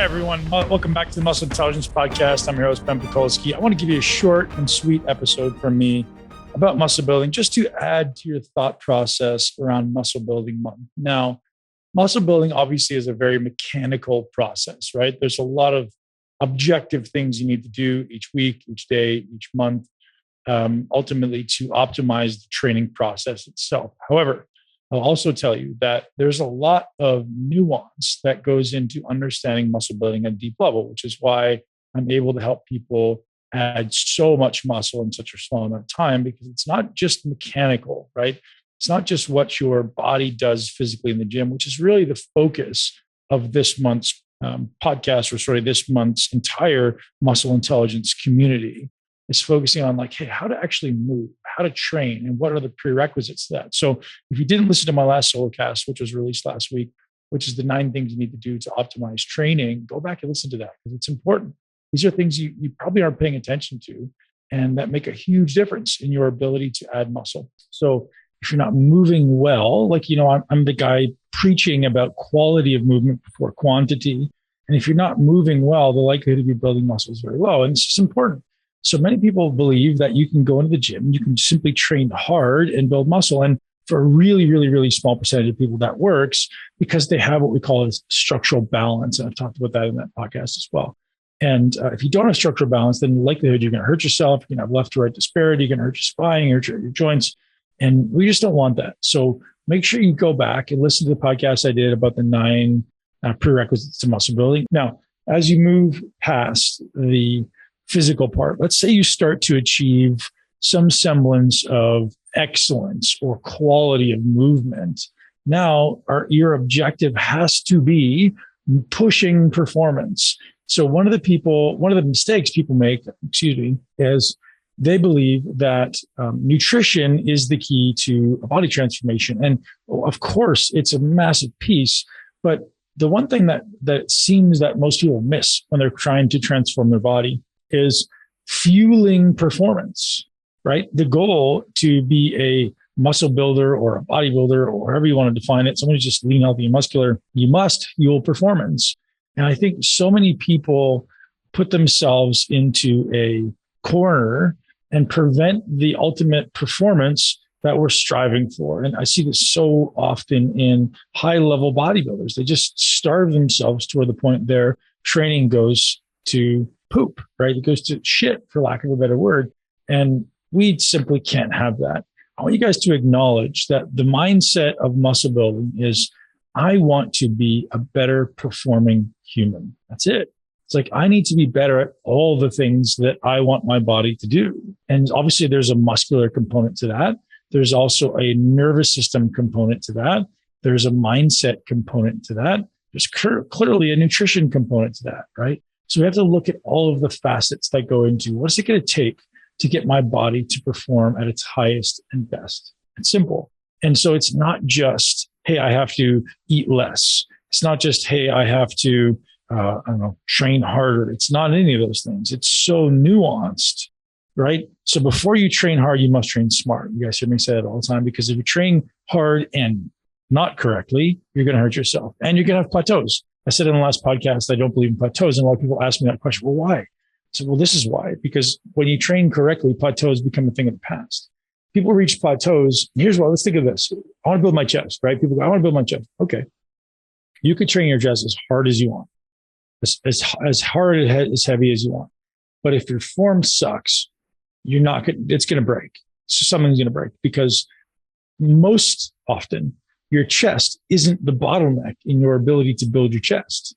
everyone. Welcome back to the Muscle Intelligence Podcast. I'm your host, Ben Pakulski. I want to give you a short and sweet episode from me about muscle building, just to add to your thought process around muscle building month. Now, muscle building obviously is a very mechanical process, right? There's a lot of objective things you need to do each week, each day, each month, ultimately to optimize the training process itself. However, I'll also tell you that there's a lot of nuance that goes into understanding muscle building at a deep level, which is why I'm able to help people add so much muscle in such a small amount of time, because it's not just mechanical, right? It's not just what your body does physically in the gym, which is really the focus of this month's podcast, or sorry, this month's entire muscle intelligence community is focusing on like, hey, how to actually move, how to train, and what are the prerequisites to that. So if you didn't listen to my last solocast, which was released last week, which is the 9 things you need to do to optimize training, go back and listen to that because it's important. These are things you probably aren't paying attention to, and that make a huge difference in your ability to add muscle. So if you're not moving well, like, I'm the guy preaching about quality of movement before quantity. And if you're not moving well, the likelihood of you building muscle is very low. And this is important. So many people believe that you can go into the gym, you can simply train hard and build muscle. And for a really, really, really small percentage of people, that works because they have what we call a structural balance. And I've talked about that in that podcast as well. And if you don't have structural balance, then the likelihood you're going to hurt yourself, you're going to have left to right disparity, you're going to hurt your spine, you're going to hurt your joints. And we just don't want that. So make sure you go back and listen to the podcast I did about the 9 prerequisites to muscle building. Now, as you move past the physical part, let's say you start to achieve some semblance of excellence or quality of movement. Now, your objective has to be pushing performance. So one of the mistakes people make, is they believe that nutrition is the key to a body transformation. And of course, it's a massive piece, but the one thing that it seems that most people miss when they're trying to transform their body is fueling performance, right? The goal to be a muscle builder or a bodybuilder, or however you want to define it, someone who's just lean, healthy, and muscular, you must fuel performance. And I think so many people put themselves into a corner and prevent the ultimate performance that we're striving for. And I see this so often in high-level bodybuilders. They just starve themselves to where the point their training goes to poop, right? It goes to shit, for lack of a better word. And we simply can't have that. I want you guys to acknowledge that the mindset of muscle building is, I want to be a better performing human. That's it. It's like, I need to be better at all the things that I want my body to do. And obviously there's a muscular component to that. There's also a nervous system component to that. There's a mindset component to that. There's clearly a nutrition component to that, right? So we have to look at all of the facets that go into what's it going to take to get my body to perform at its highest and best. It's simple. And so it's not just, hey, I have to eat less. It's not just, hey, I have to, train harder. It's not any of those things. It's so nuanced, right? So before you train hard, you must train smart. You guys hear me say that all the time, because if you train hard and not correctly, you're going to hurt yourself and you're going to have plateaus. I said in the last podcast, I don't believe in plateaus. And a lot of people ask me that question. Well, why? I said, well, this is why. Because when you train correctly, plateaus become a thing of the past. People reach plateaus. Here's what, let's think of this. I want to build my chest, right? People go, I want to build my chest. Okay. You could train your chest as hard as you want, as hard, as heavy as you want. But if your form sucks, it's going to break. So something's going to break, because most often your chest isn't the bottleneck in your ability to build your chest.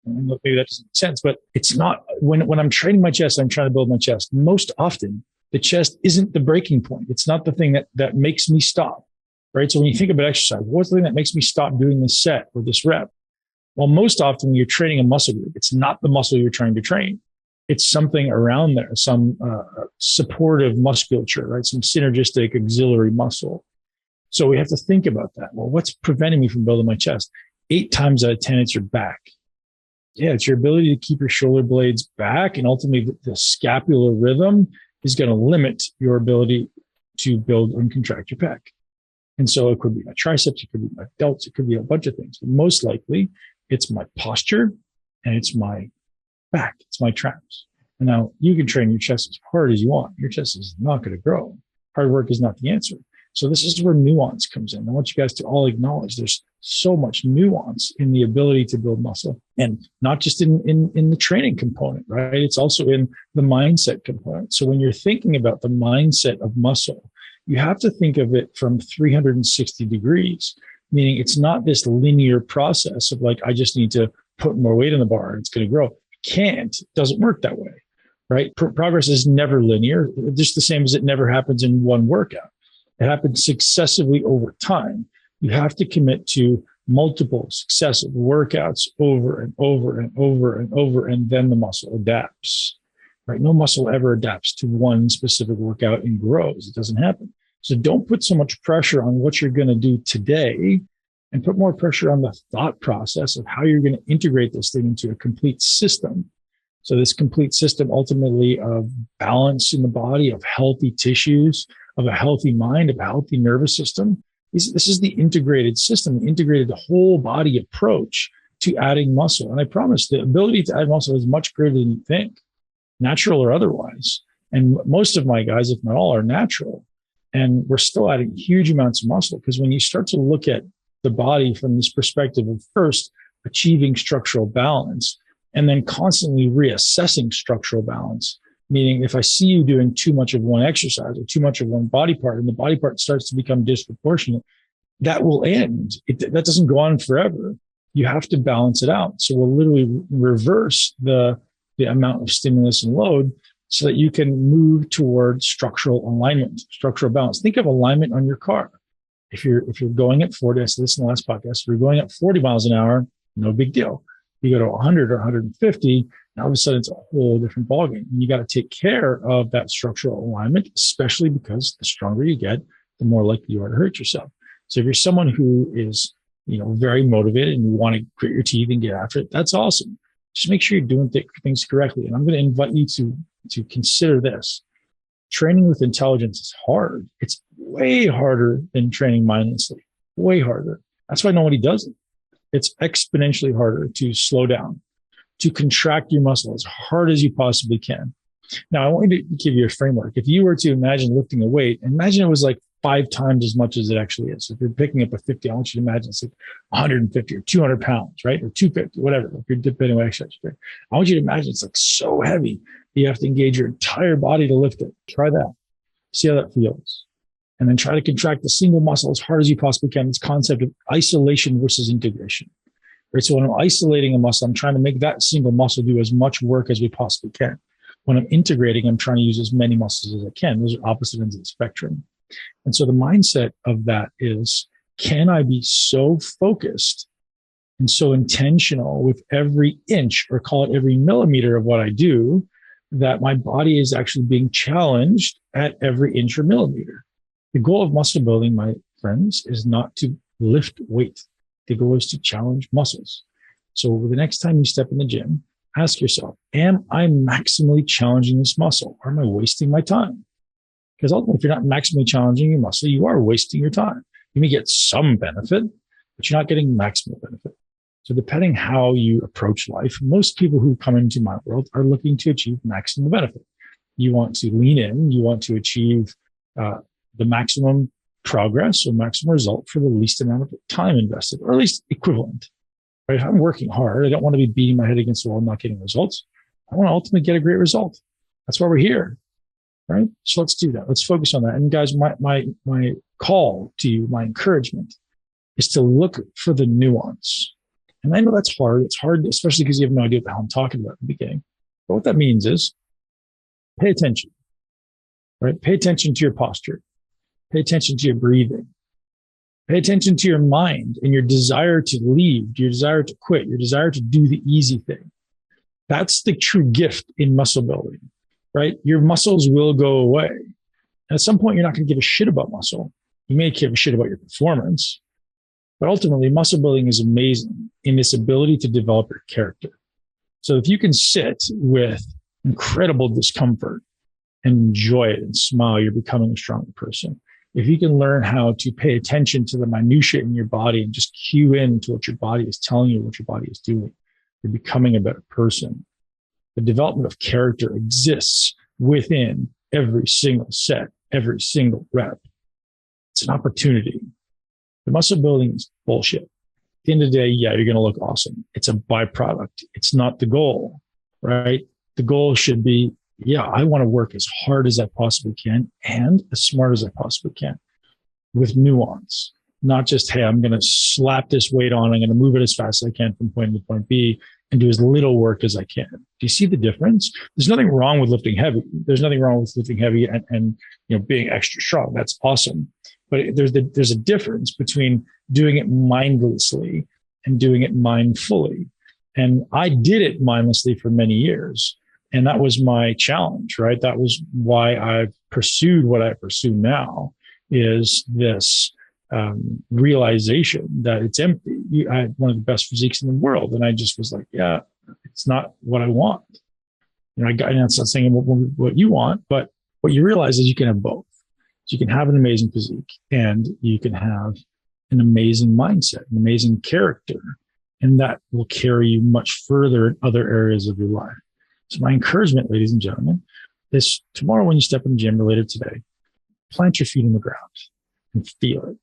And maybe that doesn't make sense, but it's not. When I'm training my chest, I'm trying to build my chest. Most often, the chest isn't the breaking point. It's not the thing that makes me stop, right? So when you think about exercise, what's the thing that makes me stop doing this set or this rep? Well, most often when you're training a muscle group, it's not the muscle you're trying to train. It's something around there, some supportive musculature, right? Some synergistic auxiliary muscle. So we have to think about that. Well, what's preventing me from building my chest? 8 times out of 10, it's your back. Yeah, it's your ability to keep your shoulder blades back. And ultimately, the scapular rhythm is going to limit your ability to build and contract your pec. And so it could be my triceps, it could be my delts, it could be a bunch of things. But most likely, it's my posture and it's my back, it's my traps. And now you can train your chest as hard as you want. Your chest is not going to grow. Hard work is not the answer. So this is where nuance comes in. I want you guys to all acknowledge there's so much nuance in the ability to build muscle, and not just in the training component, right? It's also in the mindset component. So when you're thinking about the mindset of muscle, you have to think of it from 360 degrees, meaning it's not this linear process of like, I just need to put more weight on the bar and it's going to grow. It can't. It doesn't work that way, right? Progress is never linear, just the same as it never happens in one workout. It happens successively over time. You have to commit to multiple successive workouts over and over and over and over, and then the muscle adapts, right? No muscle ever adapts to one specific workout and grows. It doesn't happen. So don't put so much pressure on what you're going to do today, and put more pressure on the thought process of how you're going to integrate this thing into a complete system. So this complete system ultimately of balance in the body, of healthy tissues, of a healthy mind, of a healthy nervous system. This is the integrated system, the integrated whole body approach to adding muscle. And I promise the ability to add muscle is much greater than you think, natural or otherwise. And most of my guys, if not all, are natural. And we're still adding huge amounts of muscle, because when you start to look at the body from this perspective of first achieving structural balance and then constantly reassessing structural balance, meaning if I see you doing too much of one exercise or too much of one body part, and the body part starts to become disproportionate, that will end. That doesn't go on forever. You have to balance it out. So we'll literally reverse the amount of stimulus and load so that you can move toward structural alignment, structural balance. Think of alignment on your car. If you're going at 40, I said this in the last podcast, if you're going at 40 miles an hour, no big deal. You go to 100 or 150, now all of a sudden it's a whole different ballgame. And you got to take care of that structural alignment, especially because the stronger you get, the more likely you are to hurt yourself. So if you're someone who is, very motivated and you want to grit your teeth and get after it, that's awesome. Just make sure you're doing things correctly. And I'm going to invite you to consider this. Training with intelligence is hard. It's way harder than training mindlessly, way harder. That's why nobody does it. It's exponentially harder to slow down, to contract your muscle as hard as you possibly can. Now, I want you to give you a framework. If you were to imagine lifting a weight, imagine it was like 5 times as much as it actually is. If you're picking up a 50, I want you to imagine it's like 150 or 200 pounds, right? Or 250, whatever. If you're depending on exercise, I want you to imagine it's like so heavy that you have to engage your entire body to lift it. Try that. See how that feels. And then try to contract the single muscle as hard as you possibly can. This concept of isolation versus integration. Right? So when I'm isolating a muscle, I'm trying to make that single muscle do as much work as we possibly can. When I'm integrating, I'm trying to use as many muscles as I can. Those are opposite ends of the spectrum. And so the mindset of that is, can I be so focused and so intentional with every inch, or call it every millimeter of what I do, that my body is actually being challenged at every inch or millimeter? The goal of muscle building, my friends, is not to lift weight. The goal is to challenge muscles. So the next time you step in the gym, ask yourself, am I maximally challenging this muscle, or am I wasting my time? Because ultimately, if you're not maximally challenging your muscle, you are wasting your time. You may get some benefit, but you're not getting maximal benefit. So depending how you approach life, most people who come into my world are looking to achieve maximal benefit. You want to lean in, you want to achieve the maximum progress or maximum result for the least amount of time invested, or at least equivalent. Right? If I'm working hard, I don't want to be beating my head against the wall and not getting results. I want to ultimately get a great result. That's why we're here. Right? So let's do that. Let's focus on that. And guys, my call to you, my encouragement, is to look for the nuance. And I know that's hard. It's hard, especially because you have no idea what the hell I'm talking about at the beginning. But what that means is pay attention, right? Pay attention to your posture. Pay attention to your breathing. Pay attention to your mind and your desire to leave, your desire to quit, your desire to do the easy thing. That's the true gift in muscle building, right? Your muscles will go away. And at some point, you're not going to give a shit about muscle. You may give a shit about your performance, but ultimately, muscle building is amazing in its ability to develop your character. So if you can sit with incredible discomfort and enjoy it and smile, you're becoming a stronger person. If you can learn how to pay attention to the minutiae in your body and just cue in to what your body is telling you, what your body is doing, You're becoming a better person. The development of character exists within every single set, every single rep. It's an opportunity. The muscle building is bullshit. At the end of the day, yeah, you're going to look awesome. It's a byproduct. It's not the goal, right? The goal should be, yeah, I want to work as hard as I possibly can and as smart as I possibly can with nuance, not just, hey, I'm going to slap this weight on. I'm going to move it as fast as I can from point A to point B and do as little work as I can. Do you see the difference? There's nothing wrong with lifting heavy. There's nothing wrong with lifting heavy and being extra strong. That's awesome. But there's a difference between doing it mindlessly and doing it mindfully. And I did it mindlessly for many years. And that was my challenge, right? That was why I've pursued what I pursue now, is this realization that it's empty. I had one of the best physiques in the world. And I just was like, yeah, it's not what I want. And that's not saying what you want, but what you realize is you can have both. So you can have an amazing physique and you can have an amazing mindset, an amazing character, and that will carry you much further in other areas of your life. So my encouragement, ladies and gentlemen, is tomorrow when you step in the gym or later today, plant your feet in the ground and feel it.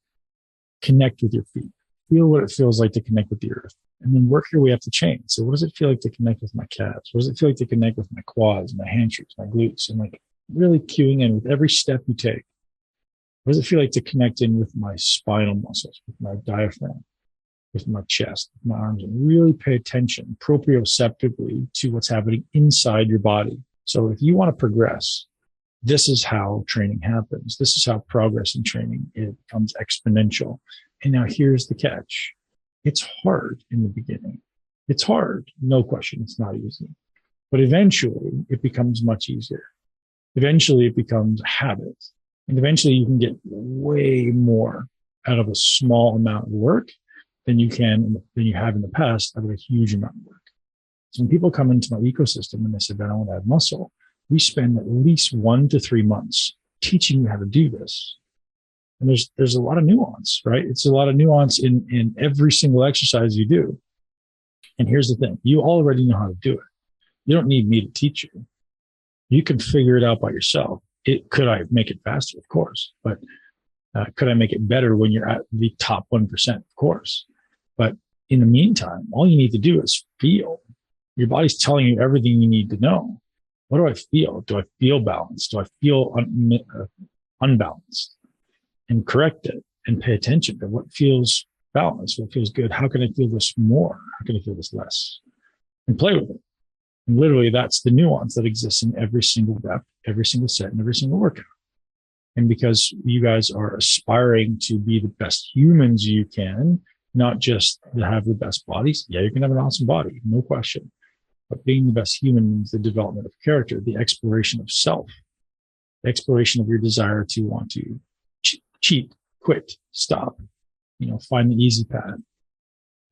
Connect with your feet. Feel what it feels like to connect with the earth. And then work your way up the chain. So what does it feel like to connect with my calves? What does it feel like to connect with my quads, my hamstrings, my glutes? And like really cueing in with every step you take. What does it feel like to connect in with my spinal muscles, with my diaphragm, with my chest, with my arms, and really pay attention proprioceptively to what's happening inside your body. So if you want to progress, this is how training happens. This is how progress in training, it becomes exponential. And now here's the catch. It's hard in the beginning. It's hard. No question. It's not easy. But eventually it becomes much easier. Eventually it becomes a habit. And eventually you can get way more out of a small amount of work than you have in the past out of a huge amount of work. So when people come into my ecosystem and they say, I want to add muscle, we spend at least 1 to 3 months teaching you how to do this. And there's a lot of nuance, right? It's a lot of nuance in every single exercise you do. And here's the thing. You already know how to do it. You don't need me to teach you. You can figure it out by yourself. Could I make it faster? Of course. But could I make it better when you're at the top 1%? Of course. But in the meantime, all you need to do is feel. Your body's telling you everything you need to know. What do I feel? Do I feel balanced? Do I feel unbalanced? And correct it and pay attention to what feels balanced, what feels good. How can I feel this more? How can I feel this less? And play with it. And literally, that's the nuance that exists in every single rep, every single set, and every single workout. And because you guys are aspiring to be the best humans you can, not just to have the best bodies. Yeah, you can have an awesome body, no question. But being the best human means the development of character, the exploration of self, the exploration of your desire to want to cheat, quit, stop, find the easy path.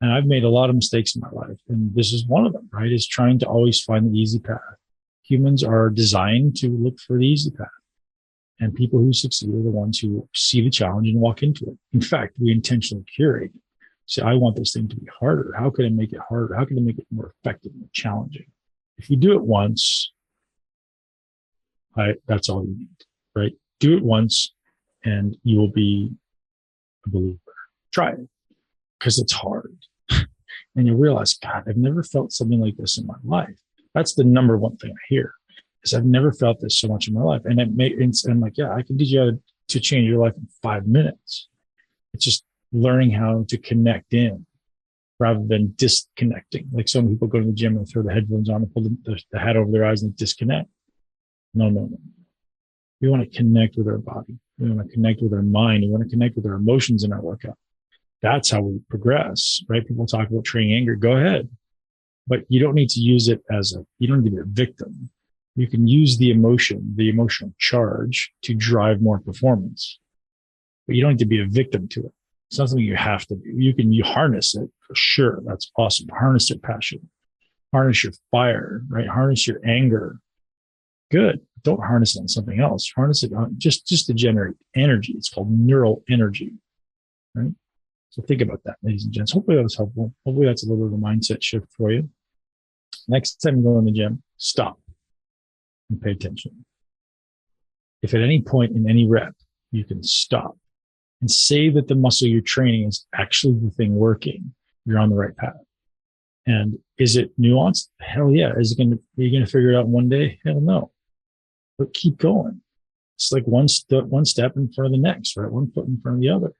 And I've made a lot of mistakes in my life. And this is one of them, right? Is trying to always find the easy path. Humans are designed to look for the easy path. And people who succeed are the ones who see the challenge and walk into it. In fact, we intentionally curate. Say, I want this thing to be harder. How can I make it harder? How can I make it more effective and challenging? If you do it once, that's all you need, right? Do it once and you will be a believer. Try it because it's hard. And you'll realize, God, I've never felt something like this in my life. That's the number one thing I hear is I've never felt this so much in my life. And I'm like, yeah, I can teach you how to change your life in 5 minutes. It's just learning how to connect in rather than disconnecting. Like some people go to the gym and throw the headphones on and pull the hat over their eyes and disconnect. No. We want to connect with our body. We want to connect with our mind. We want to connect with our emotions in our workout. That's how we progress, right? People talk about training anger. Go ahead. But you don't need to use it you don't need to be a victim. You can use the emotional charge to drive more performance. But you don't need to be a victim to it. It's not something you have to do. You harness it for sure. That's awesome. Harness your passion. Harness your fire, right? Harness your anger. Good. Don't harness it on something else. Harness it on just to generate energy. It's called neural energy, right? So think about that, ladies and gents. Hopefully that was helpful. Hopefully that's a little bit of a mindset shift for you. Next time you go in the gym, stop and pay attention. If at any point in any rep, you can stop and say that the muscle you're training is actually the thing working, you're on the right path. And is it nuanced? Hell yeah. Are you going to figure it out in one day? Hell no. But keep going. It's like one step in front of the next, right? One foot in front of the other.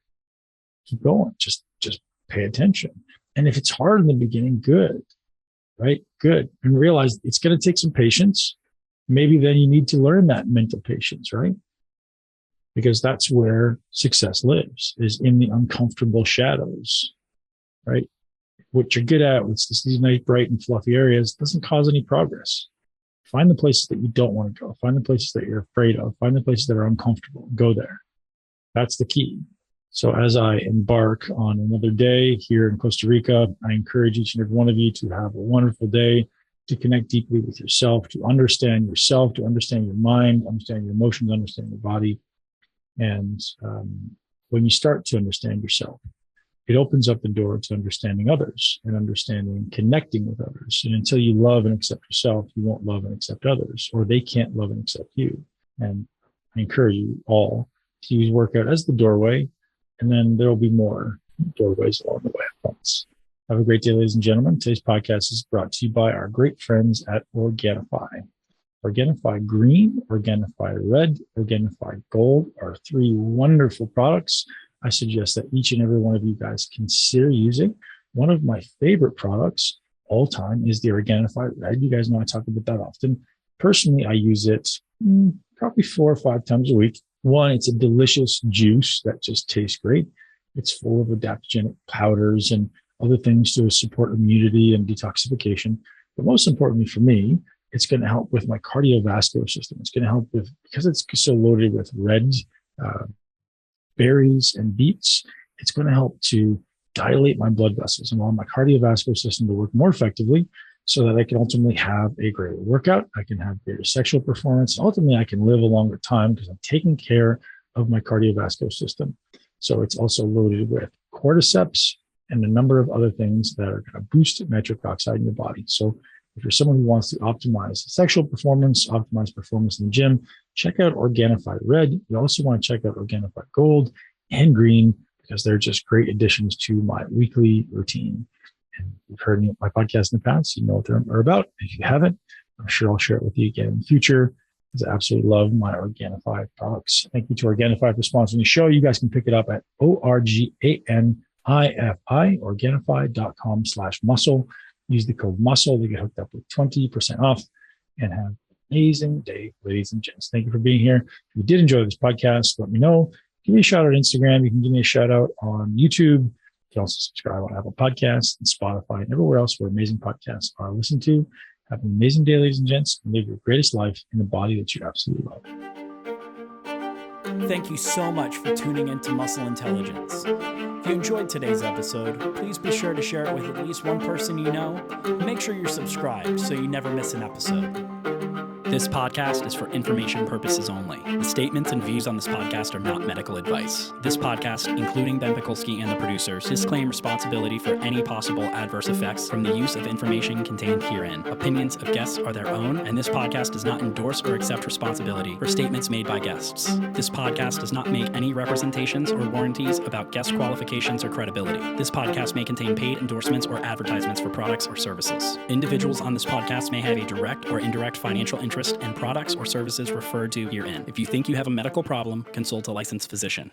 Keep going. Just pay attention. And if it's hard in the beginning, good, right? Good. And realize it's going to take some patience. Maybe then you need to learn that mental patience, right? Because that's where success lives, is in the uncomfortable shadows, right? What you're good at, these nice, bright and fluffy areas, doesn't cause any progress. Find the places that you don't want to go. Find the places that you're afraid of. Find the places that are uncomfortable. Go there. That's the key. So as I embark on another day here in Costa Rica, I encourage each and every one of you to have a wonderful day, to connect deeply with yourself, to understand yourself, to understand your mind, understand your emotions, understand your body. And when you start to understand yourself, it opens up the door to understanding others and understanding, connecting with others. And until you love and accept yourself, you won't love and accept others, or they can't love and accept you. And I encourage you all to use workout as the doorway, and then there will be more doorways along the way, I promise. Have a great day, ladies and gentlemen. Today's podcast is brought to you by our great friends at Organifi. Organifi Green, Organifi Red, Organifi Gold are three wonderful products. I suggest that each and every one of you guys consider using. One of my favorite products all time is the Organifi Red. You guys know I talk about that often. Personally, I use it probably 4 or 5 times a week. One, it's a delicious juice that just tastes great. It's full of adaptogenic powders and other things to support immunity and detoxification. But most importantly for me, it's going to help with my cardiovascular system. It's going to help with, because it's so loaded with red berries and beets, it's going to help to dilate my blood vessels and allow my cardiovascular system to work more effectively so that I can ultimately have a greater workout. I can have greater sexual performance. Ultimately, I can live a longer time because I'm taking care of my cardiovascular system. So it's also loaded with cordyceps and a number of other things that are going to boost nitric oxide in your body. So if you're someone who wants to optimize sexual performance, optimize performance in the gym, check out Organifi Red. You also want to check out Organifi Gold and Green because they're just great additions to my weekly routine. And if you've heard me on my podcast in the past, you know what they're about. If you haven't, I'm sure I'll share it with you again in the future because I absolutely love my Organifi products. Thank you to Organifi for sponsoring the show. You guys can pick it up at ORGANIFI, Organifi.com/muscle. Use the code MUSCLE to get hooked up with 20% off and have an amazing day, ladies and gents. Thank you for being here. If you did enjoy this podcast, let me know. Give me a shout out on Instagram. You can give me a shout out on YouTube. You can also subscribe on Apple Podcasts and Spotify and everywhere else where amazing podcasts are listened to. Have an amazing day, ladies and gents, and live your greatest life in the body that you absolutely love. Thank you so much for tuning into Muscle Intelligence. If you enjoyed today's episode, please be sure to share it with at least one person you know. Make sure you're subscribed so you never miss an episode. This podcast is for information purposes only. The statements and views on this podcast are not medical advice. This podcast, including Ben Pakulski and the producers, disclaim responsibility for any possible adverse effects from the use of information contained herein. Opinions of guests are their own, and this podcast does not endorse or accept responsibility for statements made by guests. This podcast does not make any representations or warranties about guest qualifications or credibility. This podcast may contain paid endorsements or advertisements for products or services. Individuals on this podcast may have a direct or indirect financial interest in products or services referred to herein. If you think you have a medical problem, consult a licensed physician.